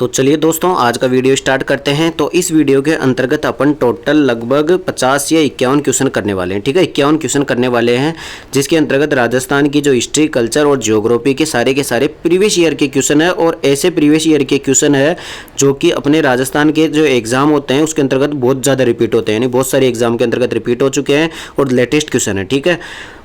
तो चलिए दोस्तों, आज का वीडियो स्टार्ट करते हैं। तो इस वीडियो के अंतर्गत अपन टोटल लगभग 50 या 51 क्वेश्चन करने वाले हैं। ठीक है, 51 क्वेश्चन करने वाले हैं, जिसके अंतर्गत राजस्थान की जो हिस्ट्री, कल्चर और ज्योग्राफी के सारे प्रीवियस ईयर के क्वेश्चन है। और ऐसे प्रीवियस ईयर के क्वेश्चन है जो कि अपने राजस्थान के जो एग्जाम होते हैं उसके अंतर्गत बहुत ज़्यादा रिपीट होते हैं, यानी बहुत सारे एग्जाम के अंतर्गत रिपीट हो चुके हैं और लेटेस्ट क्वेश्चन है। ठीक है,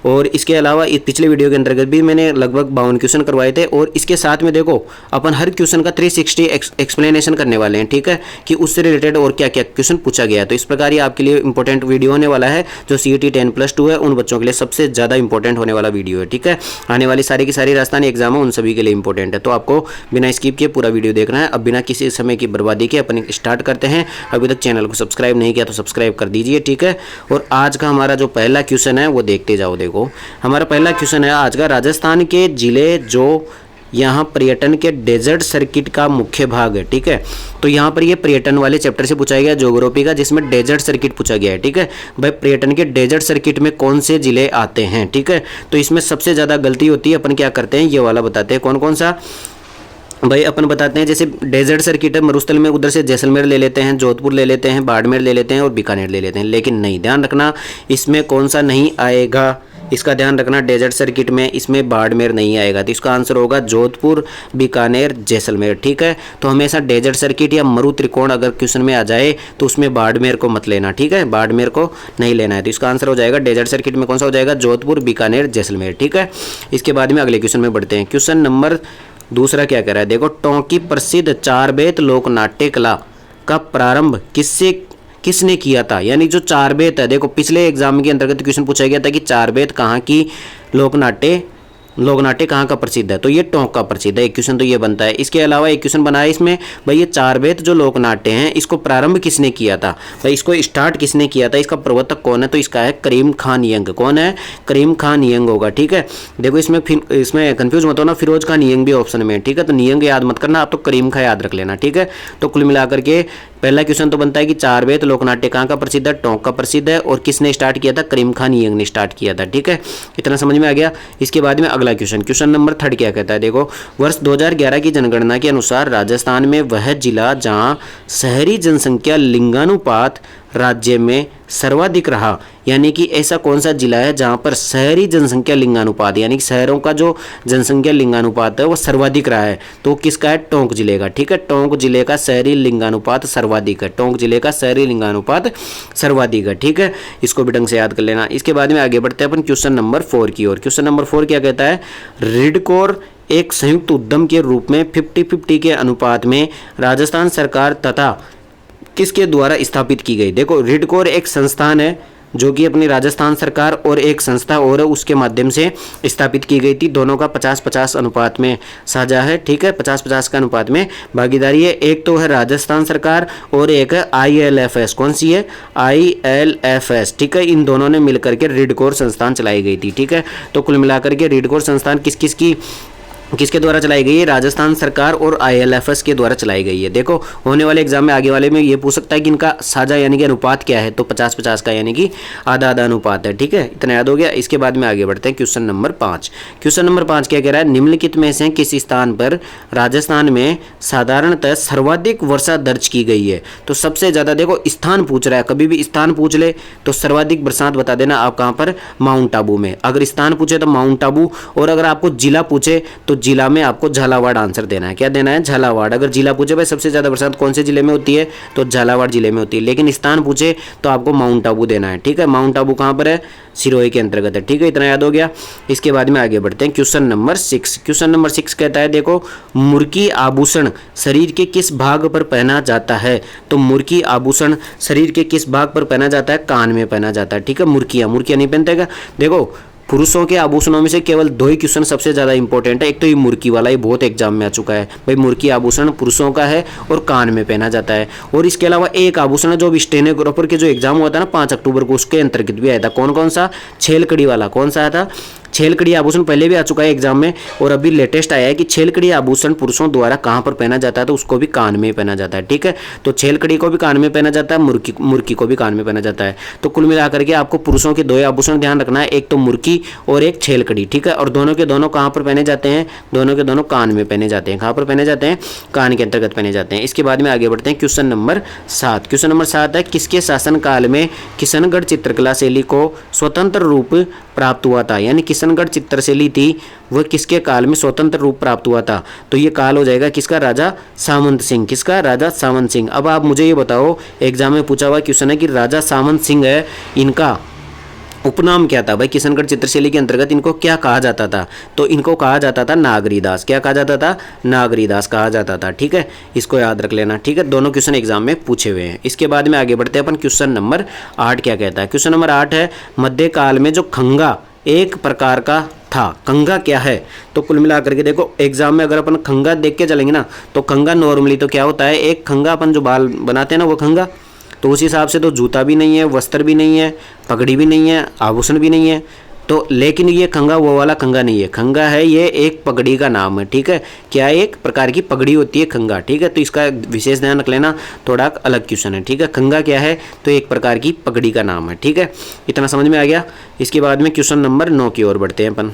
और इसके अलावा इस पिछले वीडियो के अंतर्गत भी मैंने लगभग 52 क्वेश्चन करवाए थे। और इसके साथ में देखो, अपन हर क्वेश्चन का 360 एक्सप्लेनेशन करने वाले हैं। ठीक है, कि उससे रिलेटेड और क्या क्या क्वेश्चन पूछा गया है। तो इस प्रकार ये आपके लिए इंपॉर्टेंट वीडियो होने वाला है, जो CET 10+2 है उन बच्चों के लिए सबसे ज़्यादा इंपॉर्टेंट होने वाला वीडियो है। ठीक है, आने वाली सारी की सारी राजस्थानी एग्जाम है उन सभी के लिए इंपॉर्टेंट है। तो आपको बिना स्किप किए पूरा वीडियो देखना है। अब बिना किसी समय की बर्बादी के अपन स्टार्ट करते हैं। अभी तक चैनल को सब्सक्राइब नहीं किया तो सब्सक्राइब कर दीजिए। ठीक है, और आज का हमारा जो पहला क्वेश्चन है वो देखते जाओ। देखो, हमारा पहला क्वेश्चन है आज का, राजस्थान के जिले जो यहाँ पर्यटन के डेजर्ट सर्किट का मुख्य भाग है। ठीक है, तो यहाँ पर ये पर्यटन वाले चैप्टर से पूछा गया ज्योग्राफी का, जिसमें डेजर्ट सर्किट पूछा गया है। ठीक है भाई, पर्यटन के डेजर्ट सर्किट में कौन से जिले आते हैं। ठीक है, तो इसमें सबसे ज़्यादा गलती होती है। अपन क्या करते हैं, ये वाला बताते हैं कौन कौन सा भाई। अपन बताते हैं, जैसे डेजर्ट सर्किट है मरुस्थल में, उधर से जैसलमेर ले लेते हैं, जोधपुर ले लेते हैं, बाड़मेर ले लेते हैं और बीकानेर ले लेते हैं। लेकिन नहीं, ध्यान रखना इसमें कौन सा नहीं आएगा, इसका ध्यान रखना। डेजर्ट सर्किट में इसमें बाड़मेर नहीं आएगा, तो इसका आंसर होगा जोधपुर, बीकानेर, जैसलमेर। ठीक है, तो हमेशा डेजर्ट सर्किट या मरु त्रिकोण अगर क्वेश्चन में आ जाए तो उसमें बाड़मेर को मत लेना। ठीक है, बाड़मेर को नहीं लेना है। तो इसका आंसर हो जाएगा डेजर्ट सर्किट में कौन सा हो जाएगा, जोधपुर, बीकानेर, जैसलमेर। ठीक है, इसके बाद में अगले क्वेश्चन में बढ़ते हैं। क्वेश्चन नंबर दूसरा क्या कह रहा है, देखो, टोंक की प्रसिद्ध चारबेत लोक नाट्य कला का प्रारंभ किसने किया था। यानी जो चारबेत है, देखो पिछले एग्जाम के अंतर्गत क्वेश्चन पूछा गया था कि चारबेत कहाँ की लोक नाट्य कहाँ का प्रसिद्ध है, तो ये टोंक का प्रसिद्ध है। एक क्वेश्चन तो ये बनता है। इसके अलावा एक क्वेश्चन बना है इसमें, भाई ये चारबेत जो लोक नाट्य हैं इसको प्रारंभ किसने किया था, भाई इसको स्टार्ट किसने किया था, इसका प्रवर्तक कौन है, तो इसका है करीम खान यंग। कौन है, करीम खान यंग होगा। ठीक है, देखो इसमें कंफ्यूज मत होना, फिरोज खान यंग भी ऑप्शन में। ठीक है, तो नियंग याद मत करना, आप तो करीम खान याद रख लेना। ठीक है, तो कुल मिलाकर के पहला क्वेश्चन तो बनता है कि चारबेत लोकनाट्य कहाँ का प्रसिद्ध है, टोंक का प्रसिद्ध है, और किसने स्टार्ट किया था, करीम खान यंग ने स्टार्ट किया था। ठीक है, इतना समझ में आ गया। इसके बाद में अगला क्वेश्चन नंबर 3 क्या कहता है, देखो, वर्ष 2011 की जनगणना के अनुसार राजस्थान में वह जिला जहां शहरी जनसंख्या लिंगानुपात राज्य में सर्वाधिक रहा, यानी कि ऐसा कौन सा जिला है जहां पर शहरी जनसंख्या लिंगानुपात, यानी कि शहरों का जो जनसंख्या लिंगानुपात है वो सर्वाधिक रहा है, तो किसका है, टोंक जिले का। ठीक है, टोंक जिले का शहरी लिंगानुपात सर्वाधिक है, टोंक जिले का शहरी लिंगानुपात सर्वाधिक है। ठीक है, इसको भी ढंग से याद कर लेना। इसके बाद में आगे बढ़ते हैं अपन क्वेश्चन नंबर 4 की ओर। क्वेश्चन नंबर 4 क्या कहता है, रिडकोर एक संयुक्त उद्यम के रूप में 50-50 के अनुपात में राजस्थान सरकार तथा किसके द्वारा स्थापित की गई। देखो, रिडकोर एक संस्थान है जो कि अपनी राजस्थान सरकार और एक संस्था और उसके माध्यम से स्थापित की गई थी। दोनों का 50-50 अनुपात में साझा है। ठीक है, 50-50 का अनुपात में भागीदारी है। एक तो है राजस्थान सरकार और एक है ILFS। कौन सी है, ILFS। ठीक है, इन दोनों ने मिलकर के रिडकोर संस्थान चलाई गई थी। ठीक है, तो कुल मिलाकर के रिडकोर संस्थान किसके द्वारा चलाई गई है, राजस्थान सरकार और ILFS के द्वारा चलाई गई है। देखो, होने वाले एग्जाम में आगे वाले में ये पूछ सकता है कि इनका साझा यानी कि अनुपात क्या है, तो 50-50 का यानी कि आधा अनुपात है। ठीक है, इतना याद हो गया। इसके बाद में आगे बढ़ते हैं क्वेश्चन नंबर 5। क्वेश्चन नंबर 5 क्या कह रहा है, निम्नलिखित में से किस स्थान पर राजस्थान में साधारणतः सर्वाधिक वर्षा दर्ज की गई है। तो सबसे ज्यादा, देखो स्थान पूछ रहा है, कभी भी स्थान पूछ ले तो सर्वाधिक बरसात बता देना आप कहाँ पर, माउंट आबू में। अगर स्थान पूछे तो माउंट आबू, और अगर आपको जिला पूछे तो जिला में आपको झालावाड़ आंसर देना है। क्या देना है, झालावाड़। अगर जिला पूछे भाई सबसे ज्यादा बरसात कौन से जिले में होती है, तो झालावाड़ जिले में होती है। लेकिन स्थान पूछे तो आपको माउंट आबू देना है। ठीक है, माउंट आबू कहाँ पर है, सिरोही के अंतर्गत है। ठीक है, इतना याद हो गया। इसके बाद में आगे बढ़ते हैं क्वेश्चन नंबर 6। क्वेश्चन नंबर 6 कहता है, देखो, मुर्की आभूषण शरीर के किस भाग पर पहना जाता है। तो मुर्की आभूषण शरीर के किस भाग पर पहना जाता है, कान में पहना जाता है। ठीक है, मुर्कियां नहीं पहनते क्या। देखो, पुरुषों के आभूषणों में से केवल 2 ही क्वेश्चन सबसे ज्यादा इंपॉर्टेंट है। एक तो ये मुर्की वाला, ये बहुत एग्जाम में आ चुका है भाई। मुर्की आभूषण पुरुषों का है और कान में पहना जाता है। और इसके अलावा एक आभूषण है जो स्टेनोग्राफर के जो एग्जाम हुआ था ना 5 अक्टूबर को, उसके अंतर्गत भी आया था। कौन सा, छेलकड़ी वाला। कौन सा आया था, छेलकड़ी आभूषण पहले भी आ चुका है एग्जाम में, और अभी लेटेस्ट आया है कि छेलकड़ी आभूषण पुरुषों द्वारा कहाँ पर पहना जाता है, तो उसको भी कान में पहना जाता है। ठीक है, तो छेलकड़ी को भी कान में पहना जाता है, मुर्की को भी कान में पहना जाता है। तो कुल मिलाकर के आपको पुरुषों के दो आभूषण ध्यान रखना है, एक तो मुर्की और एक छेलकड़ी। ठीक है, और दोनों के दोनों कहाँ पर पहने जाते हैं, दोनों के दोनों कान में पहने जाते हैं। कहाँ पर पहने जाते हैं, कान के अंतर्गत पहने जाते हैं। इसके बाद में आगे बढ़ते हैं क्वेश्चन नंबर 7। क्वेश्चन नंबर 7 है, किसके शासनकाल में किशनगढ़ चित्रकला शैली को स्वतंत्र रूप प्राप्त हुआ था। यानी किशनगढ़ चित्रशैली थी वह किसके काल में स्वतंत्र रूप प्राप्त हुआ था, तो ये काल हो जाएगा किसका, राजा सामंत सिंह। किसका, राजा सामंत सिंह। अब आप मुझे ये बताओ, एग्जाम में पूछा हुआ क्वेश्चन है कि राजा सामंत सिंह है, इनका उपनाम क्या था भाई, किशनगढ़ चित्रशैली के अंतर्गत इनको क्या कहा जाता था, तो इनको कहा जाता था नागरीदास। क्या कहा जाता था, नागरीदास कहा जाता था। ठीक है, इसको याद रख लेना। ठीक है, दोनों क्वेश्चन एग्जाम में पूछे हुए हैं। इसके बाद में आगे बढ़ते हैं अपन, क्वेश्चन नंबर 8 क्या कहता है। क्वेश्चन नंबर 8 है, मध्यकाल में जो खंगा एक प्रकार का था, खंगा क्या है, तो कुल मिलाकर के देखो एग्जाम में अगर अपन खंगा देख के चलेंगे ना, तो खंगा नॉर्मली तो क्या होता है, एक खंगा अपन जो बाल बनाते हैं ना वो खंगा, तो उस हिसाब से तो जूता भी नहीं है, वस्त्र भी नहीं है, पगड़ी भी नहीं है, आभूषण भी नहीं है। तो लेकिन ये खंगा वो वाला खंगा नहीं है, खंगा है ये एक पगड़ी का नाम है। ठीक है, क्या एक प्रकार की पगड़ी होती है खंगा। ठीक है, तो इसका विशेष ध्यान रख लेना, थोड़ा अलग क्वेश्चन है। ठीक है, खंगा क्या है, तो एक प्रकार की पगड़ी का नाम है। ठीक है, इतना समझ में आ गया। इसके बाद में क्वेश्चन नंबर 9 की ओर बढ़ते हैं अपन।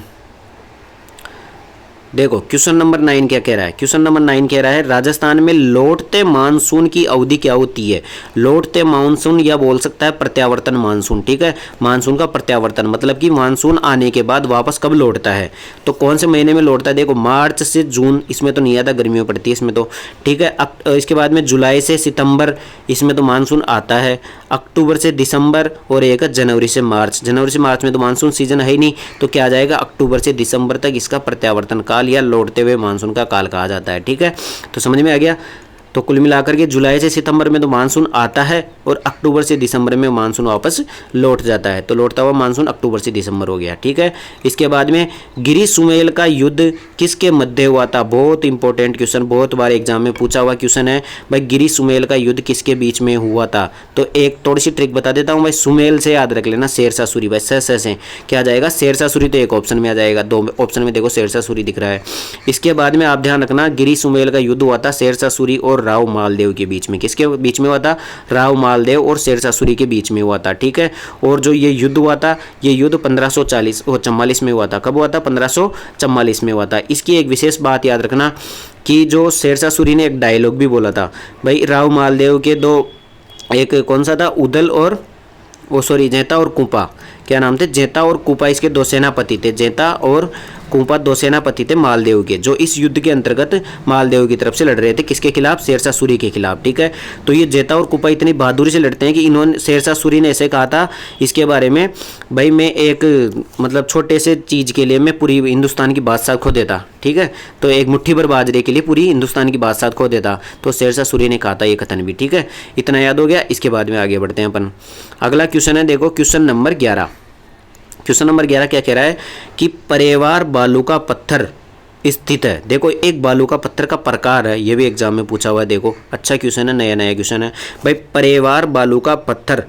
देखो क्वेश्चन नंबर 9 क्या कह रहा है। क्वेश्चन नंबर 9 कह रहा है, राजस्थान में लौटते मानसून की अवधि क्या होती है। लौटते मानसून या बोल सकता है प्रत्यावर्तन मानसून। ठीक है, मानसून का प्रत्यावर्तन मतलब कि मानसून आने के बाद वापस कब लौटता है, तो कौन से महीने में लौटता है। देखो मार्च से जून, इसमें तो नहीं आता, गर्मियों पड़ती है इसमें तो। ठीक है, इसके बाद में जुलाई से सितंबर, इसमें तो मानसून आता है। अक्टूबर से दिसंबर, और एक जनवरी से मार्च। जनवरी से मार्च में तो मानसून सीजन है ही नहीं, तो क्या आ जाएगा, अक्टूबर से दिसंबर तक इसका प्रत्यावर्तन काल या लौटते हुए मानसून का काल कहा जाता है। ठीक है, तो समझ में आ गया। तो कुल मिलाकर के जुलाई से सितंबर में तो मानसून आता है, और अक्टूबर से दिसंबर में मानसून वापस लौट जाता है। तो लौटता हुआ मानसून अक्टूबर से दिसंबर हो गया। ठीक है, इसके बाद में गिरी सुमेल का युद्ध किसके मध्य हुआ था। बहुत इंपॉर्टेंट क्वेश्चन, बहुत बार एग्जाम में पूछा हुआ क्वेश्चन है भाई, गिरी सुमेल का युद्ध किसके बीच में हुआ था। तो एक थोड़ी सी ट्रिक बता देता हूँ भाई, सुमेल से याद रख लेना शेरशाह सूरी। भाई से क्या आ जाएगा, शेरशाह सूरी, तो एक ऑप्शन में आ जाएगा, दो ऑप्शन में देखो शेरशाह सूरी दिख रहा है। इसके बाद में आप ध्यान रखना, गिरी सुमेल का युद्ध हुआ था शेरशाह सूरी और राव मालदेव के बीच में। किसके बीच में हुआ था, राव मालदेव और शेरशाह सूरी के बीच में हुआ था। ठीक है, और जो ये युद्ध हुआ था, ये युद्ध 1544 में हुआ था। कब हुआ था, 1544 में हुआ था। इसकी एक विशेष बात याद रखना कि जो शेरशाह सूरी ने एक डायलॉग भी बोला था भाई, राव मालदेव के दो, एक कौन सा था, उदल और जेता और कुपा, क्या नाम थे, जेता और कुपा, इसके दो सेनापति थे। जेता और कुपा दो सेनापति थे मालदेव के, जो इस युद्ध के अंतर्गत मालदेव की तरफ से लड़ रहे थे। किसके खिलाफ, शेरशाह सूरी के खिलाफ। ठीक है, तो ये जेता और कुपा इतनी बहादुरी से लड़ते हैं कि इन्होंने, शेरशाह सूरी ने ऐसे कहा था इसके बारे में, भाई मैं एक मतलब छोटे से चीज़ के लिए मैं पूरी हिंदुस्तान की बादशाह खो देता। ठीक है, तो एक मुट्ठी भर बाजरे के लिए पूरी हिंदुस्तान की बादशाह खो देता, तो शेरशाह सूरी ने कहा था ये कथन भी। ठीक है, इतना याद हो गया। इसके बाद में आगे बढ़ते हैं अपन। अगला क्वेश्चन है, देखो क्वेश्चन नंबर 11। क्वेश्चन नंबर 11 क्या कह रहा है कि परेवार बालू का पत्थर स्थित है। देखो एक बालू का पत्थर का प्रकार है, ये भी एग्जाम में पूछा हुआ है। देखो अच्छा क्वेश्चन है, नया नया क्वेश्चन है भाई। परेवार बालू का पत्थर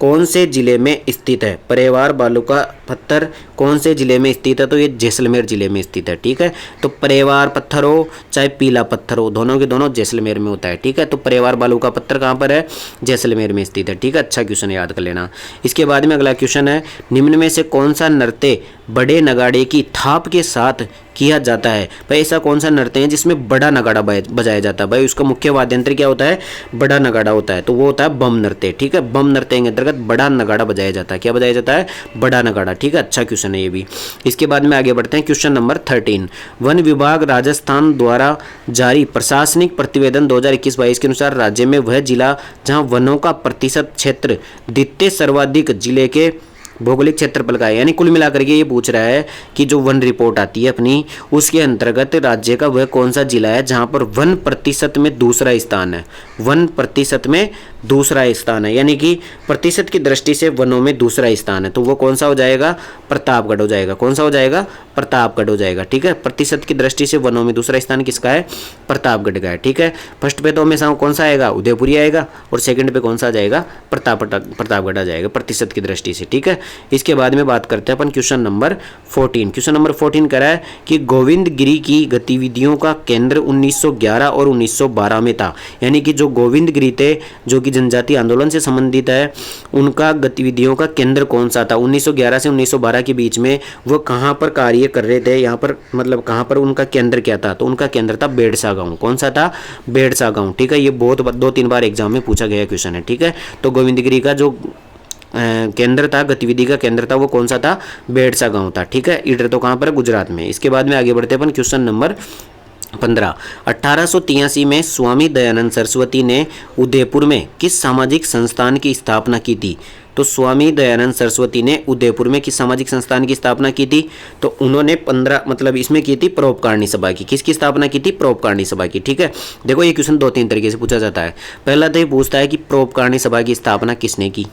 कौन से जिले में स्थित है। परेवार बालू का पत्थर कौन से जिले में स्थित है, तो ये जैसलमेर जिले में स्थित है। ठीक है, तो परेवार पत्थर हो चाहे पीला पत्थर हो, दोनों के दोनों जैसलमेर में होता है। ठीक है, तो परेवार बालू का पत्थर कहाँ पर है, जैसलमेर में स्थित है। ठीक है, अच्छा क्वेश्चन याद कर लेना। इसके बाद में अगला क्वेश्चन है, निम्न में से कौन सा नृत्य बड़े नगाड़े की थाप के साथ किया जाता है। भाई ऐसा कौन सा नृत्य है जिसमें बड़ा नगाड़ा बजाया जाता है। भाई उसका मुख्य वाद्य यंत्र क्या होता है, बड़ा नगाड़ा होता है, तो वो होता है बम नृत्य। ठीक है, बम नृत्य के अंतर्गत बड़ा नगाड़ा बजाया जाता है। क्या बजाया जाता है, बड़ा नगाड़ा। ठीक है, अच्छा क्वेश्चन है ये भी। इसके बाद में आगे बढ़ते हैं, क्वेश्चन नंबर 13। वन विभाग राजस्थान द्वारा जारी प्रशासनिक प्रतिवेदन 2021-22 के अनुसार राज्य में वह जिला जहां वनों का प्रतिशत क्षेत्र द्वितीय सर्वाधिक जिले के भौगोलिक क्षेत्रफल का है। यानी कुल मिलाकर के ये पूछ रहा है कि जो वन रिपोर्ट आती है अपनी, उसके अंतर्गत राज्य का वह कौन सा जिला है जहां पर वन प्रतिशत में दूसरा स्थान है। वन प्रतिशत में दूसरा स्थान है, यानी कि प्रतिशत की दृष्टि से वनों में दूसरा स्थान है, तो वो कौन सा हो जाएगा, प्रतापगढ़ हो जाएगा। कौन सा हो जाएगा, प्रतापगढ़ हो जाएगा। ठीक है, प्रतिशत की दृष्टि से वनों में दूसरा स्थान किसका है, प्रतापगढ़ का है। ठीक है, फर्स्ट पे तो हमेशा कौन सा आएगा, उदयपुरी आएगा, और सेकंड पे कौन सा आ जाएगा, प्रतापगढ़ आ जाएगा प्रतिशत की दृष्टि से। ठीक है, इसके बाद में बात करते हैं अपन क्वेश्चन नंबर 14। क्वेश्चन नंबर 14 कह रहा है कि गोविंद गिरी की गतिविधियों का केंद्र 1911 और 1912 में था। यानी कि जो गोविंद गिरी थे, जो कि जनजातीय आंदोलन से संबंधित है, उनका गतिविधियों का केंद्र कौन सा था? 1911 से 1912 के बीच में वो कहाँ पर कार्य कर रहे थे? यहाँ पर मतलब कहाँ पर उनका केंद्र क्या था? तो उनका केंद्र था बेड़सा गाँव। कौन सा था? बेड़सा गाँव। ठीक है, ये बहुत 2-3 बार एग्जाम में पूछा गया क्वेश्चन है। ठीक है, तो गोविंद गिरी का जो केंद्र था, गतिविधि का केंद्र था, वो कौन सा था? बेड़सा गांव था। ठीक है, ईडर तो कहाँ पर है? गुजरात में। इसके बाद में आगे बढ़ते हैं अपन क्वेश्चन नंबर 15। 1883 में स्वामी दयानंद सरस्वती ने उदयपुर में किस सामाजिक संस्थान की स्थापना की थी? तो स्वामी दयानंद सरस्वती ने उदयपुर में किस सामाजिक संस्थान की स्थापना की थी? तो उन्होंने 15 मतलब इसमें की थी परोपकारिणी सभा की। किसकी स्थापना की थी? परोपकारिणी सभा की। ठीक है, देखो ये क्वेश्चन 2-3 तरीके से पूछा जाता है। पहला तो ये पूछता है कि परोपकारिणी सभा की स्थापना किसने की?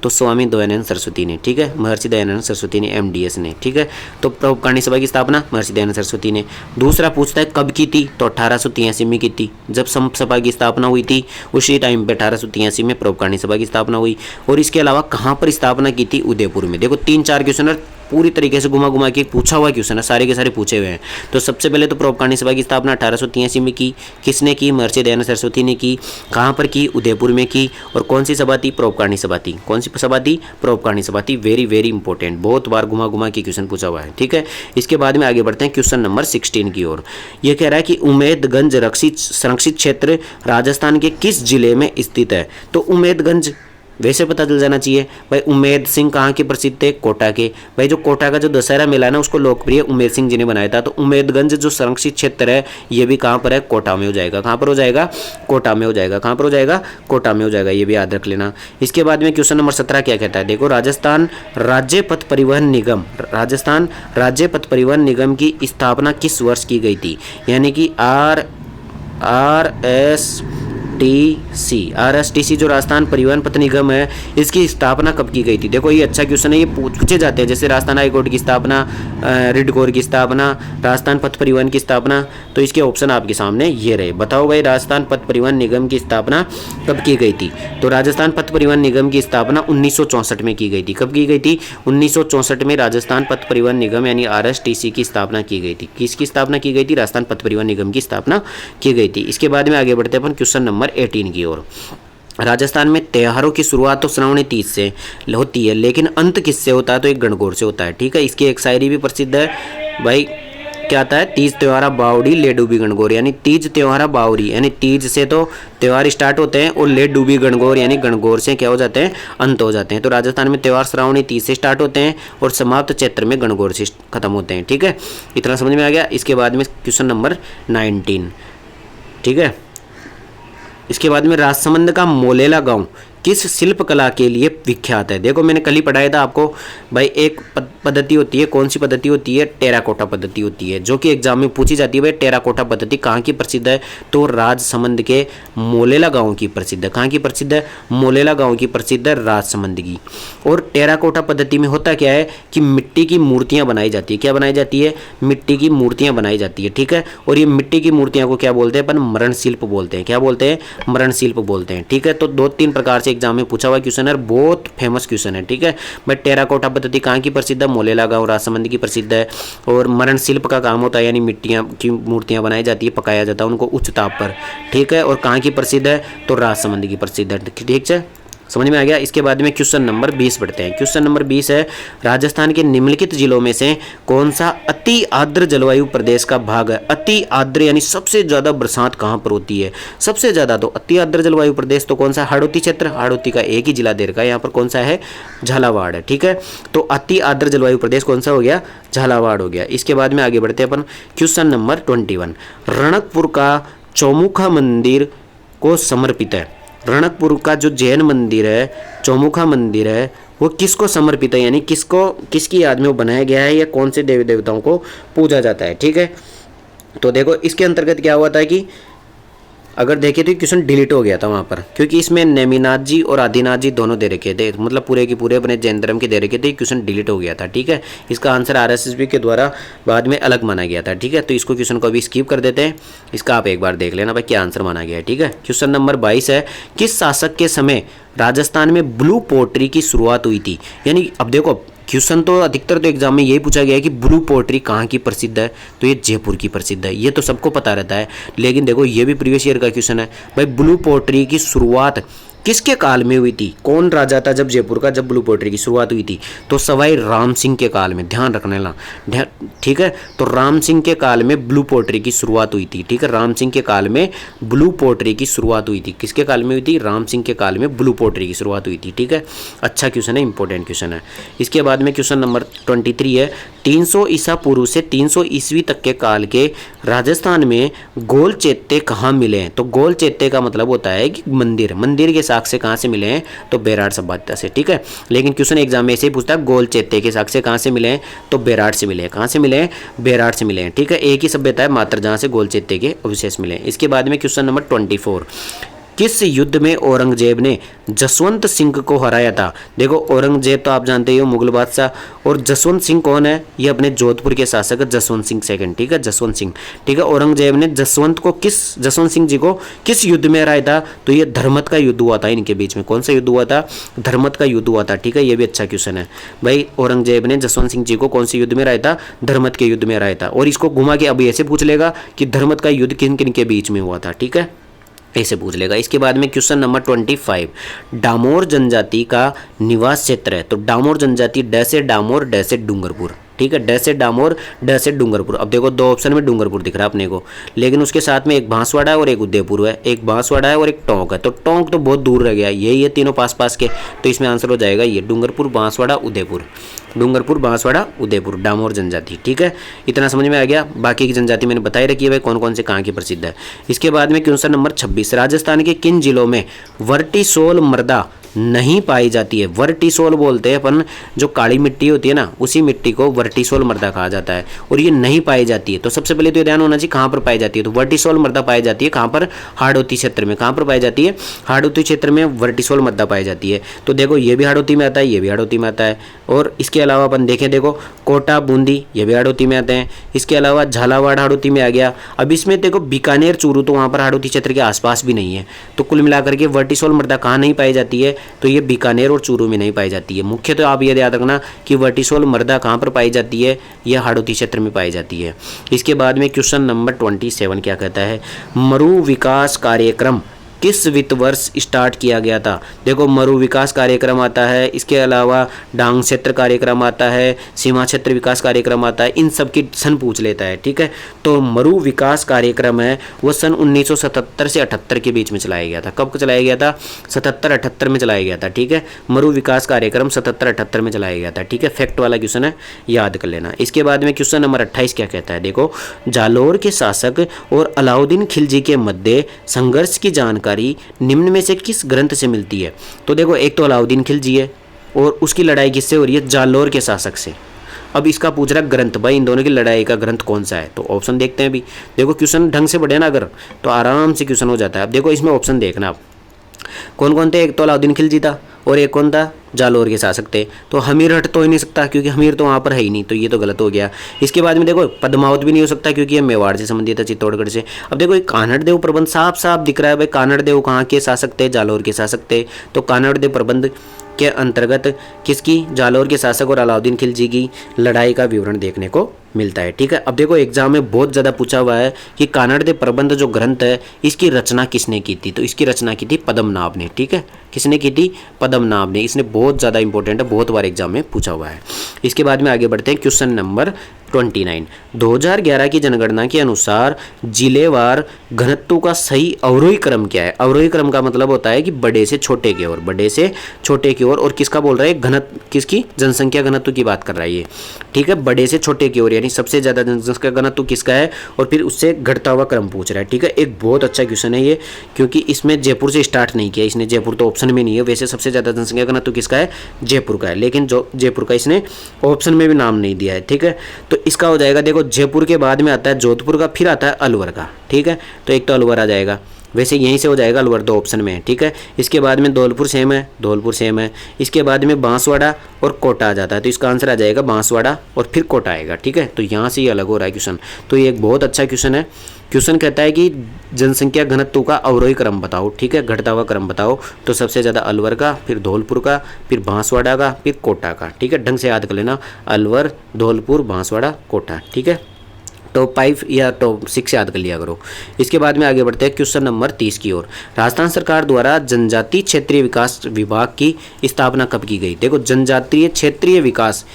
तो स्वामी दयानंद सरस्वती ने। ठीक है, महर्षि दयानंद सरस्वती ने, MDS ने। ठीक है, तो परोपकारिणी सभा की स्थापना महर्षि दयानंद सरस्वती ने। दूसरा पूछता है कब की थी? तो 1883 में की थी, जब सभा की स्थापना हुई थी, उसी टाइम पे 1883 में परोपकारिणी सभा की स्थापना हुई। और इसके अलावा कहाँ पर स्थापना की थी? उदयपुर में। देखो 3-4 क्वेश्चन पूरी तरीके से घुमा घुमा के पूछा हुआ क्वेश्चन है, सारे के सारे पूछे हुए हैं। तो सबसे पहले तो परोपकारिणी सभा की स्थापना 1883 में की। किसने की? महर्षि दयानंद सरस्वती ने की। कहाँ पर की? उदयपुर में की। और कौन सी सभा थी? परोपकारिणी सभा थी। कौन सी सभा थी? परोपकारिणी सभा थी। वेरी वेरी इंपॉर्टेंट, बहुत बार घुमा घुमा के क्वेश्चन पूछा हुआ है। ठीक है, इसके बाद में आगे बढ़ते हैं क्वेश्चन नंबर 16 की ओर। यह कह रहा है कि उम्मेदगंज संरक्षित क्षेत्र राजस्थान के किस जिले में स्थित है? तो उम्मेदगंज वैसे पता चल जाना चाहिए भाई। उम्मेद सिंह कहाँ के प्रसिद्ध थे? कोटा के। भाई जो कोटा का जो दशहरा मेला है ना, उसको लोकप्रिय उम्मेद सिंह जी ने बनाया था। तो उम्मेदगंज जो संरक्षित क्षेत्र है, ये भी कहाँ पर है? कोटा में हो जाएगा। कहाँ पर हो जाएगा? कोटा में हो जाएगा। कहाँ पर हो जाएगा? कोटा में हो जाएगा, ये भी याद रख लेना। इसके बाद में क्वेश्चन नंबर 17 क्या कहता है? देखो, राजस्थान राज्य पथ परिवहन निगम की स्थापना किस वर्ष की गई थी? यानी कि RSTC जो राजस्थान परिवहन पथ निगम है, इसकी स्थापना कब की गई थी? देखो ये अच्छा क्वेश्चन है, ये पूछे जाते हैं। जैसे राजस्थान हाईकोर्ट की स्थापना, रिडकोर की स्थापना, राजस्थान पथ परिवहन की स्थापना। तो इसके ऑप्शन आपके सामने ये रहे। बताओ भाई, राजस्थान पथ परिवहन निगम की स्थापना कब की गई थी? तो राजस्थान पथ परिवहन निगम की स्थापना 1964 में की गई थी। कब की गई थी? 1964 में राजस्थान पथ परिवहन निगम यानी RSTC की स्थापना की गई थी। किसकी स्थापना की गई थी? राजस्थान पथ परिवहन निगम की स्थापना की गई थी। इसके बाद में आगे बढ़ते हैं अपन क्वेश्चन नंबर 18 की ओर। राजस्थान में त्योहारों की शुरुआत तो श्रावणी तीज से होती है, लेकिन अंत किससे होता है? तो एक गणगौर से होता है। ठीक है, इसकी एक शायरी भी प्रसिद्ध है भाई। क्या आता है? तीज त्योहारा बावड़ी ले डूबी गणगौर। यानी तीज त्योहारा बावड़ी, यानी तीज से तो त्योहार स्टार्ट होते हैं और ले डूबी गणगौर यानी गणगौर से क्या हो जाते हैं? अंत हो जाते हैं। तो राजस्थान में त्योहार श्रावणी तीज से स्टार्ट होते हैं और समाप्त चैत्र में गणगौर से खत्म होते हैं। ठीक है, इतना समझ में आ गया। इसके बाद में क्वेश्चन नंबर 19। ठीक है, इसके बाद में राजसमंद का मोलेला गांव किस शिल्पकला के लिए विख्यात है? देखो मैंने कल ही पढ़ाया था आपको भाई, एक पद्धति होती है। कौन सी पद्धति होती है? टेराकोटा पद्धति होती है, जो कि एग्जाम में पूछी जाती है। भाई टेराकोटा पद्धति कहाँ की प्रसिद्ध है? तो राजसमंद के मोलेला गांव की प्रसिद्ध है। कहाँ की प्रसिद्ध है? मोलेला गांव की प्रसिद्ध है, राजसमंद की। और टेराकोटा पद्धति में होता क्या है कि मिट्टी की मूर्तियाँ बनाई जाती है। क्या बनाई जाती है? मिट्टी की मूर्तियाँ बनाई जाती है। ठीक है, और ये मिट्टी की मूर्तियाँ को क्या बोलते हैं? अपन मरण शिल्प बोलते हैं। क्या बोलते हैं? मरण शिल्प बोलते हैं। ठीक है, तो 2-3 प्रकार से एग्जाम में पूछा हुआ क्वेश्चन है, बहुत फेमस क्वेश्चन है। ठीक है, बट टेराकोटा पद्धति कहाँ की प्रसिद्ध है? मोलेला गांव राजसमंद की प्रसिद्ध है। और मरण शिल्प का काम होता है, यानी मिट्टियाँ की मूर्तियाँ बनाई जाती है, पकाया जाता है उनको उच्च ताप पर। ठीक है, और कहाँ की प्रसिद्ध है? तो राजसमंद की प्रसिद्ध है। ठीक है, समझ में आ गया। इसके बाद में क्वेश्चन नंबर 20 बढ़ते हैं। क्वेश्चन नंबर 20 है, राजस्थान के निम्नलिखित जिलों में से कौन सा अति आर्द्र जलवायु प्रदेश का भाग है? अति आर्द्र यानी सबसे ज्यादा बरसात कहाँ पर होती है? सबसे ज्यादा तो अति आर्द्र जलवायु प्रदेश तो कौन सा? हाड़ौती क्षेत्र। हाड़ौती का एक ही जिला दे रखा है यहाँ पर, कौन सा है? झालावाड़ है। ठीक है, तो अति आर्द्र जलवायु प्रदेश कौन सा हो गया? झालावाड़ हो गया। इसके बाद में आगे बढ़ते हैं अपन क्वेश्चन नंबर 21। रणकपुर का चौमुखा मंदिर को समर्पित है। रणकपुर का जो जैन मंदिर है, चौमुखा मंदिर है, वो किसको समर्पित है? यानी किसकी याद में वो बनाया गया है, या कौन से देवी देवताओं को पूजा जाता है? ठीक है, तो देखो इसके अंतर्गत क्या हुआ था कि अगर देखें तो क्वेश्चन डिलीट हो गया था वहाँ पर, क्योंकि इसमें नेमिनाथ जी और आदिनाथ जी दोनों दे रखे थे, मतलब पूरे के पूरे अपने जैन धर्म के दे रखे थे, क्वेश्चन डिलीट हो गया था। ठीक है, इसका आंसर RSSB के द्वारा बाद में अलग माना गया था। ठीक है, तो इसको क्वेश्चन को अभी स्किप कर देते हैं, इसका आप एक बार देख लेना भाई क्या आंसर माना गया है। ठीक है, क्वेश्चन नंबर 22 है, किस शासक के समय राजस्थान में ब्लू पोट्री की शुरुआत हुई थी? यानी अब देखो क्वेश्चन तो अधिकतर तो एग्जाम में यही पूछा गया है कि ब्लू पोट्री कहाँ की प्रसिद्ध है, तो ये जयपुर की प्रसिद्ध है, ये तो सबको पता रहता है। लेकिन देखो ये भी प्रीवियस ईयर का क्वेश्चन है भाई, ब्लू पोट्री की शुरुआत किसके काल में हुई थी? कौन राजा था जब जयपुर का, जब ब्लू पोट्री की शुरुआत हुई थी? तो सवाई राम सिंह के काल में, ध्यान रखने ला। ठीक है, तो राम सिंह के काल में ब्लू पोट्री की शुरुआत हुई थी। ठीक है, राम सिंह के काल में ब्लू पोट्री की शुरुआत हुई थी। किसके काल में हुई थी? राम सिंह के काल में ब्लू पोट्री की शुरुआत हुई थी। ठीक है, अच्छा क्वेश्चन है, इंपॉर्टेंट क्वेश्चन है। इसके बाद में क्वेश्चन नंबर 23 है, 300 ईसा पूर्व से 300 ईस्वी तक के काल के राजस्थान में गोल चेत्ते कहाँ मिले हैं? तो गोल चेत्ते का मतलब होता है कि मंदिर, मंदिर के साक्ष्य कहाँ से मिले हैं? तो बेराट सभ्यता से। ठीक है, लेकिन क्वेश्चन एग्जाम में ऐसे ही पूछता है, गोल चेत्ते के साक्ष्य कहाँ से मिले हैं? तो बेराट से मिले हैं। कहाँ से मिले हैं? बेराट से मिले हैं। ठीक है, एक ही सभ्यता है मात्र जहाँ से गोल चेत्ते के अवशेष मिले हैं। इसके बाद में क्वेश्चन नंबर 24, किस युद्ध में औरंगजेब ने जसवंत सिंह को हराया था? देखो औरंगजेब तो आप जानते ही हो मुगल बादशाह, और जसवंत सिंह कौन है? ये अपने जोधपुर के शासक जसवंत सिंह सेकंड। ठीक है, जसवंत सिंह। ठीक है, औरंगजेब ने जसवंत सिंह जी को किस युद्ध में हराया था? तो ये धर्मत का युद्ध हुआ था इनके बीच में। कौन सा युद्ध हुआ था? धर्मत का युद्ध हुआ था। ठीक है, ये भी अच्छा क्वेश्चन है भाई, औरंगजेब ने जसवंत सिंह जी को कौन से युद्ध में हराया था? धर्मत के युद्ध में हराया था। और इसको घुमा के अभी ऐसे पूछ लेगा कि धर्मत का युद्ध किन किन के बीच में हुआ था। ठीक है, ऐसे पूछ लेगा। इसके बाद में क्वेश्चन नंबर 25, डामोर जनजाति का निवास क्षेत्र है। तो डामोर जनजाति डे से डामोर, डे से डूंगरपुर। ठीक है, डे से डामोर, डे से डूंगरपुर। अब देखो दो ऑप्शन में डूंगरपुर दिख रहा है अपने को, लेकिन उसके साथ में एक बांसवाड़ा है और एक उदयपुर है, एक बांसवाड़ा है और एक टोंक है। तो टोंक तो बहुत दूर रह गया, यही है तीनों पास पास के, तो इसमें आंसर हो जाएगा ये डूंगरपुर, बांसवाड़ा, उदयपुर। डूंगरपुर, बांसवाड़ा, उदयपुर, डामोर जनजाति। ठीक है, इतना समझ में आ गया। बाकी की जनजाति मैंने बताई रखी है भाई कौन कौन से कहाँ की प्रसिद्ध है। इसके बाद में क्वेश्चन नंबर 26, राजस्थान के किन जिलों में वर्टिसोल मृदा नहीं पाई जाती है? वर्टिसोल बोलते हैं अपन, जो काली मिट्टी होती है ना, उसी मिट्टी को वर्टिसोल मृदा कहा जाता है, और ये नहीं पाई जाती है। तो सबसे पहले तो ध्यान होना चाहिए कहाँ पर पाई जाती है। तो वर्टिसोल मृदा पाई जाती है कहाँ पर? हाड़ौती क्षेत्र में। कहाँ पर पाई जाती है? हाड़ौती क्षेत्र में वर्टिसोल मृदा पाई जाती है। तो देखो ये भी हाड़ौती में आता है, ये भी हाड़ौती में आता है। और इसके अलावा अपन देखें, देखो कोटा, बूंदी, ये भी हाड़ौती में आते हैं। इसके अलावा झालावाड़ हाड़ौती में आ गया। अब इसमें देखो बीकानेर, चूरू, तो वहाँ पर हाड़ौती क्षेत्र के आसपास भी नहीं है। तो कुल मिलाकर के वर्टिसोल मृदा कहाँ नहीं पाई जाती है? तो ये बीकानेर और चूरू में नहीं पाई जाती है। मुख्य तो आप ये याद रखना कि वर्टिसोल मृदा कहाँ पर पाई जाती है? यह हाड़ौती क्षेत्र में पाई जाती है। इसके बाद में क्वेश्चन नंबर 27 क्या कहता है, मरु विकास कार्यक्रम किस वित्त वर्ष स्टार्ट किया गया था? देखो मरु विकास कार्यक्रम आता है, इसके अलावा डांग क्षेत्र कार्यक्रम आता है, सीमा क्षेत्र विकास कार्यक्रम आता है, इन सब की सन पूछ लेता है। ठीक है, तो मरु विकास कार्यक्रम है वो सन 1977 से 78 के बीच में चलाया गया था। कब चलाया गया था? 77-78 में चलाया गया था। ठीक है, मरु विकास कार्यक्रम 77-78 में चलाया गया था। ठीक है, फैक्ट वाला क्वेश्चन है, याद कर लेना। इसके बाद में क्वेश्चन नंबर 28 क्या कहता है, देखो जालोर के शासक और अलाउद्दीन खिलजी के मध्य संघर्ष की जानकारी निम्न में से किस ग्रंथ से मिलती है? तो देखो एक तो अलाउद्दीन खिलजी है, और उसकी लड़ाई किससे हो रही है? जालोर के शासक से। अब इसका पूछ रहा ग्रंथ, भाई इन दोनों की लड़ाई का ग्रंथ कौन सा है? तो ऑप्शन देखते हैं भी। देखो क्वेश्चन ढंग से बढ़े ना अगर, तो आराम से क्वेश्चन हो जाता है। अब देखो इसमें ऑप्शन देखना आप कौन कौन थे। एक तो अलाउद्दीन खिलजी था, और एक कौन था? जालोर के शासक थे। तो हमीर हट तो ही नहीं सकता, क्योंकि हमीर तो वहाँ पर है ही नहीं, तो ये तो गलत हो गया। इसके बाद में देखो पद्मावत भी नहीं हो सकता, क्योंकि ये मेवाड़ से संबंधित है, चित्तौड़गढ़ से। अब देखो कानड़ देव प्रबंध साफ साफ दिख रहा है भाई, कानड़ देव कहाँ के शासक थे? जालोर के शासक थे। तो कानड़ देव प्रबंध के अंतर्गत किसकी? जालोर के शासक और अलाउद्दीन खिलजी की लड़ाई का विवरण देखने को मिलता है। ठीक है, अब देखो एग्जाम में बहुत ज़्यादा पूछा हुआ है कि कानड़ देव प्रबंध जो ग्रंथ है इसकी रचना किसने की थी? तो इसकी रचना की थी पद्मनाभ ने। ठीक है, किसने की थी? पद्मनाभ ने। इसने बहुत ज़्यादा इंपॉर्टेंट है, बहुत बार एग्जाम में पूछा हुआ है। इसके बाद में आगे बढ़ते हैं क्वेश्चन नंबर 29, 2011 की जनगणना के अनुसार जिलेवार घनत्व का सही अवरोही क्रम क्या है? अवरोही क्रम का मतलब होता है कि बड़े से छोटे की ओर, बड़े से छोटे की ओर। और किसका बोल रहा है? घनत्व, किसकी? जनसंख्या घनत्व की बात कर रहा है ये। ठीक है, बड़े से छोटे की ओर, यानी सबसे ज़्यादा जनसंख्या घनत्व किसका है, और फिर उससे घटता हुआ क्रम पूछ रहा है। ठीक है, एक बहुत अच्छा क्वेश्चन है ये, क्योंकि इसमें जयपुर से स्टार्ट नहीं किया इसने, जयपुर तो ऑप्शन में नहीं है। वैसे सबसे ज़्यादा जनसंख्या घनत्व किसका है? जयपुर का है, लेकिन जो जयपुर का इसने ऑप्शन में भी नाम नहीं दिया है। ठीक है, तो इसका हो जाएगा, देखो जयपुर के बाद में आता है जोधपुर का, फिर आता है अलवर का। ठीक है, तो एक तो अलवर आ जाएगा। वैसे यहीं से हो जाएगा अलवर, 2 ऑप्शन में है, ठीक है। इसके बाद में धौलपुर सेम है, धौलपुर सेम है। इसके बाद में बांसवाड़ा और कोटा आ जाता है, तो इसका आंसर आ जाएगा बांसवाड़ा और फिर कोटा आएगा, ठीक है। तो यहाँ से ये अलग हो रहा है क्वेश्चन। तो ये एक बहुत अच्छा क्वेश्चन है। क्वेश्चन कहता है कि जनसंख्या घनत्व का अवरोही क्रम बताओ, ठीक है, घटता हुआ क्रम बताओ। तो सबसे ज़्यादा अलवर का, फिर धौलपुर का, फिर बांसवाड़ा का, फिर कोटा का, ठीक है। ढंग से याद कर लेना, अलवर, धौलपुर, बांसवाड़ा, कोटा, ठीक है। टॉप 5 या टॉप 6 याद कर लिया करो। इसके बाद में आगे बढ़ते हैं क्वेश्चन नंबर 30 की ओर। राजस्थान सरकार द्वारा जनजातीय क्षेत्रीय विकास विभाग की स्थापना कब की गई? देखो, जनजातीय क्षेत्रीय विकास,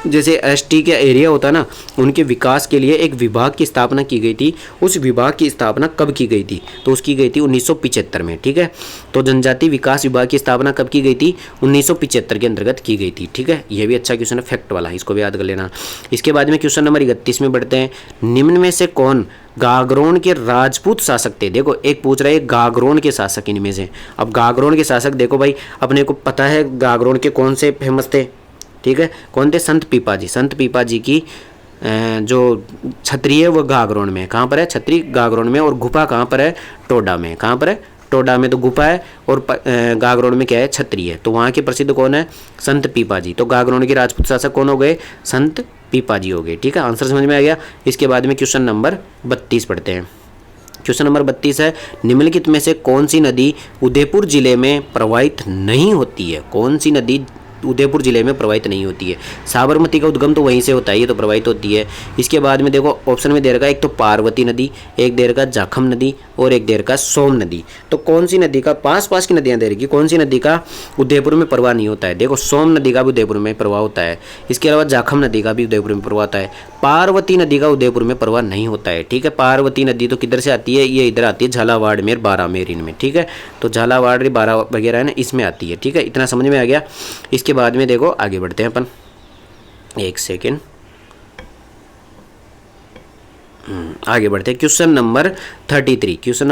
जैसे एसटी का एरिया होता है ना, उनके विकास के लिए एक विभाग की स्थापना की गई थी। उस विभाग की स्थापना कब की गई थी? तो उसकी गई थी 1975 में, ठीक है। तो जनजातीय विकास विभाग की स्थापना कब की गई थी? 1975 के अंतर्गत की गई थी, ठीक है। ये भी अच्छा क्वेश्चन है, फैक्ट वाला, इसको भी याद कर लेना। इसके बाद में क्वेश्चन नंबर 31 में बढ़ते हैं। निम्न में से कौन गागरोन के राजपूत शासक थे? देखो, एक पूछ रहा है गागरोन के शासक इनमें से। अब गागरोन के शासक देखो भाई, अपने को पता है गागरोन के कौन से फेमस थे, ठीक है। कौन थे? संत पीपाजी। संत पीपाजी की जो छतरी है वो गागरोन में, कहाँ पर है? छतरी गागरोन में। और गुफा कहाँ पर है? टोडा में। कहाँ पर है? टोडा में तो गुफा है, और गागरोन में क्या है? छतरी है। तो वहाँ के प्रसिद्ध कौन है? संत पीपाजी। तो गागरोन के राजपूत शासक कौन हो गए? संत पीपाजी हो गए, ठीक है। आंसर समझ में आ गया। इसके बाद में क्वेश्चन नंबर 32 पढ़ते हैं। क्वेश्चन नंबर 32 है, निम्नलिखित में से कौन सी नदी उदयपुर जिले में प्रवाहित नहीं होती है? कौन सी नदी उदयपुर जिले में प्रवाहित नहीं होती है? साबरमती का उद्गम तो वहीं से होता है, ये तो प्रवाहित होती है। इसके बाद में देखो, ऑप्शन में दे रखा है एक तो पार्वती नदी, एक दे रखा है जाखम नदी, और एक दे रखा है सोम नदी। तो कौन सी नदी का, पास पास की नदियां दे रखी, कौन सी नदी का उदयपुर में प्रवाह नहीं होता है? देखो, सोम नदी का भी उदयपुर में प्रवाह होता है। इसके अलावा जाखम नदी का भी उदयपुर में प्रवाह होता है। पार्वती नदी का उदयपुर में प्रवाह नहीं होता है, ठीक है। पार्वती नदी तो किधर से आती है? ये इधर आती है, झालावाड़, बारामेर इनमें, ठीक है। तो झालावाड़, बारा वगैरह है ना, इसमें आती है, ठीक है। इतना समझ में आ गया। इसके बाद में देखो, आगे बढ़ते हैं अपन, एक सेकेंड, आगे बढ़ते हैं। Question number 33। क्वेश्चन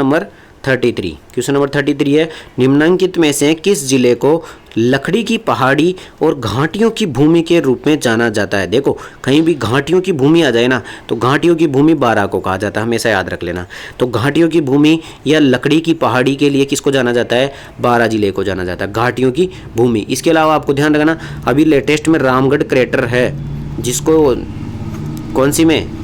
नंबर 33 है, निम्नलिखित में से किस जिले को लकड़ी की पहाड़ी और घाटियों की भूमि के रूप में जाना जाता है? देखो, कहीं भी घाटियों की भूमि आ जाए ना, तो घाटियों की भूमि बारां को कहा जाता है, हमेशा याद रख लेना। तो घाटियों की भूमि या लकड़ी की पहाड़ी के लिए किसको जाना जाता है? बारां जिले को जाना जाता है, घाटियों की भूमि। इसके अलावा आपको ध्यान रखना, अभी लेटेस्ट में रामगढ़ क्रेटर है, जिसको कौन सी में,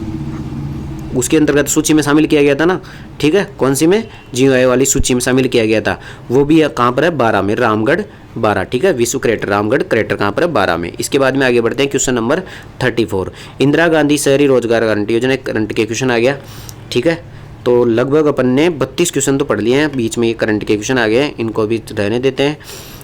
उसके अंतर्गत सूची में शामिल किया गया था ना, ठीक है। कौन सी में? GOI वाली सूची में शामिल किया गया था। वो भी कहाँ पर है? बारां में, रामगढ़ बारां, ठीक है। विश्व क्रेटर रामगढ़ क्रेटर कहाँ पर है? बारां में। इसके बाद में आगे बढ़ते हैं। क्वेश्चन नंबर 34, इंदिरा गांधी शहरी रोजगार गारंटी योजना, करंट के क्वेश्चन आ गया, ठीक है। तो लगभग अपन ने 32 क्वेश्चन तो पढ़ लिए हैं, बीच में ये करंट के क्वेश्चन आ गए हैं, इनको भी रहने देते हैं।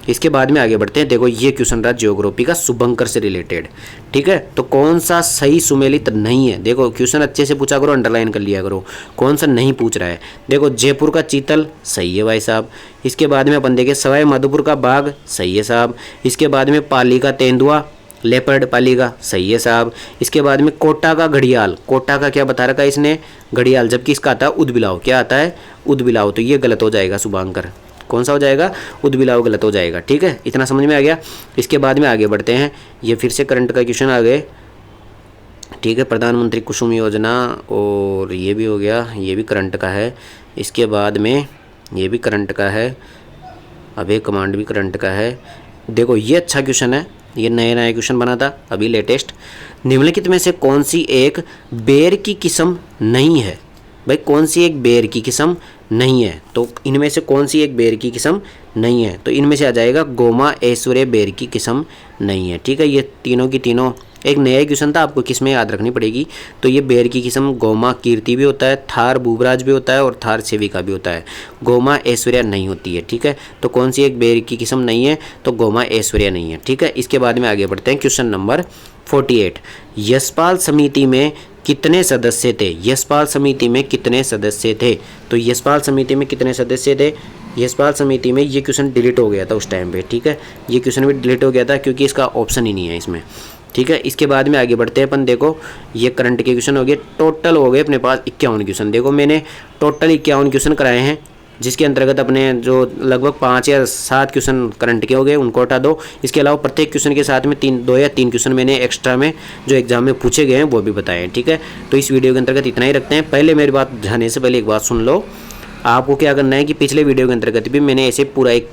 इसके बाद में आगे बढ़ते हैं। देखो, ये क्वेश्चन रहा ज्योग्राफी का, शुभंकर से रिलेटेड, ठीक है। तो कौन सा सही सुमेलित नहीं है? देखो, क्वेश्चन अच्छे से पूछा करो, अंडरलाइन कर लिया करो, कौन सा नहीं पूछ रहा है। देखो, जयपुर का चीतल सही है भाई साहब। इसके बाद में अपन देखें सवाई माधोपुर का बाघ, सही है साहब। इसके बाद में पाली का तेंदुआ, लेपर्ड पाली का, सही है साहब। इसके बाद में कोटा का घड़ियाल, कोटा का क्या बता रखा है इसने? घड़ियाल, जबकि इसका आता है उदबिलाव। क्या आता है? उदबिलाव। तो ये गलत हो जाएगा शुभांकर, कौन सा हो जाएगा? उदबिलाव गलत हो जाएगा, ठीक है। इतना समझ में आ गया। इसके बाद में आगे बढ़ते हैं। ये फिर से करंट का क्वेश्चन आ गए, ठीक है। प्रधानमंत्री कुसुम योजना, और ये भी हो गया, ये भी करंट का है। इसके बाद में ये भी करंट का है, अभय कमांड भी करंट का है। देखो, ये अच्छा क्वेश्चन है, ये नया क्वेश्चन बना था अभी लेटेस्ट। निम्नलिखित में से कौन सी एक बेर की किस्म नहीं है? भाई, कौन सी एक बेर की किस्म नहीं है? तो इनमें से कौन सी एक बेर की किस्म नहीं है? तो इनमें से आ जाएगा गोमा ऐश्वर्य बेर की किस्म नहीं है, ठीक है। ये तीनों की तीनों एक नया क्वेश्चन था, आपको किस्में याद रखनी पड़ेगी। तो ये बेर की किस्म गोमा कीर्ति भी होता है, थार बुबराज भी होता है, और थार सेविका भी होता है। गोमा ऐश्वर्या नहीं होती है, ठीक है। तो कौन सी एक बेर की किस्म नहीं है? तो गोमा ऐश्वर्या नहीं है, ठीक है। इसके बाद में आगे बढ़ते हैं। क्वेश्चन नंबर 48, यशपाल समिति में कितने सदस्य थे? यशपाल समिति में कितने सदस्य थे? तो यशपाल समिति में कितने सदस्य थे? यशपाल समिति में, ये क्वेश्चन डिलीट हो गया था उस टाइम पे, ठीक है। ये क्वेश्चन भी डिलीट हो गया था क्योंकि इसका ऑप्शन ही नहीं है इसमें, ठीक है। इसके बाद में आगे बढ़ते हैं अपन। देखो, ये करंट के क्वेश्चन हो गए, टोटल हो गए अपने पास 51 क्वेश्चन। देखो, मैंने टोटल 51 क्वेश्चन कराए हैं, जिसके अंतर्गत अपने जो लगभग 5 या 7 क्वेश्चन करंट के हो गए, उनको हटा दो। इसके अलावा प्रत्येक क्वेश्चन के साथ में 2 या 3 क्वेश्चन मैंने एक्स्ट्रा में जो एग्जाम में पूछे गए हैं वो भी बताए हैं, ठीक है। तो इस वीडियो के अंतर्गत इतना ही रखते हैं। पहले मेरी बात जाने से पहले एक बात सुन लो, आपको क्या करना है कि पिछले वीडियो के अंतर्गत भी मैंने ऐसे पूरा एक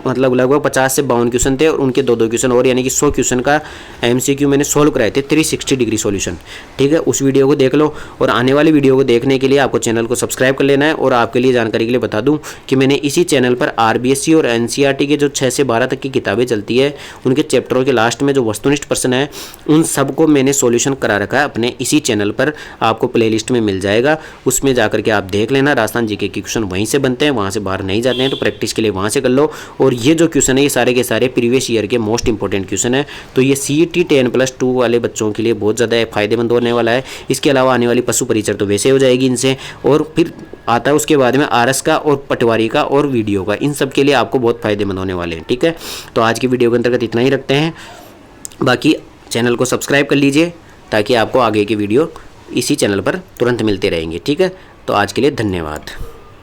मतलब लगभग 50 से 52 क्वेश्चन थे और उनके 2-2 क्वेश्चन और यानी कि 100 क्वेश्चन का एमसीक्यू मैंने सोल्व कराए थे 360 डिग्री सॉल्यूशन। ठीक है, उस वीडियो को देख लो और आने वाली वीडियो को देखने के लिए आपको चैनल को सब्सक्राइब कर लेना है। और आपके लिए जानकारी के लिए बता दूं कि मैंने इसी चैनल पर आरबीएससी और एनसीईआरटी के जो 6 से 12 तक की किताबें चलती है उनके चैप्टरों के लास्ट में जो वस्तुनिष्ठ प्रश्न है उन सबको मैंने सोल्यूशन करा रखा है अपने इसी चैनल पर, आपको प्ले लिस्ट में मिल जाएगा, उसमें जाकर के आप देख लेना। राजस्थान जीके के क्वेश्चन वहीं से बनते हैं, वहाँ से बाहर नहीं जाते हैं, तो प्रैक्टिस के लिए वहाँ से कर लो। और ये जो क्वेश्चन है ये सारे के सारे प्रीवियस ईयर के मोस्ट इंपॉर्टेंट क्वेश्चन है, तो ये CET 10+2 वाले बच्चों के लिए बहुत ज़्यादा फायदेमंद होने वाला है। इसके अलावा आने वाली पशु परिचर तो वैसे हो जाएगी इनसे, और फिर आता है उसके बाद में RS का और पटवारी का और वीडियो का, इन सब के लिए आपको बहुत फायदेमंद होने वाले हैं। ठीक है, तो आज की वीडियो के अंतर्गत इतना ही रखते हैं, बाकी चैनल को सब्सक्राइब कर लीजिए ताकि आपको आगे की वीडियो इसी चैनल पर तुरंत मिलते रहेंगे। ठीक है, तो आज के लिए धन्यवाद।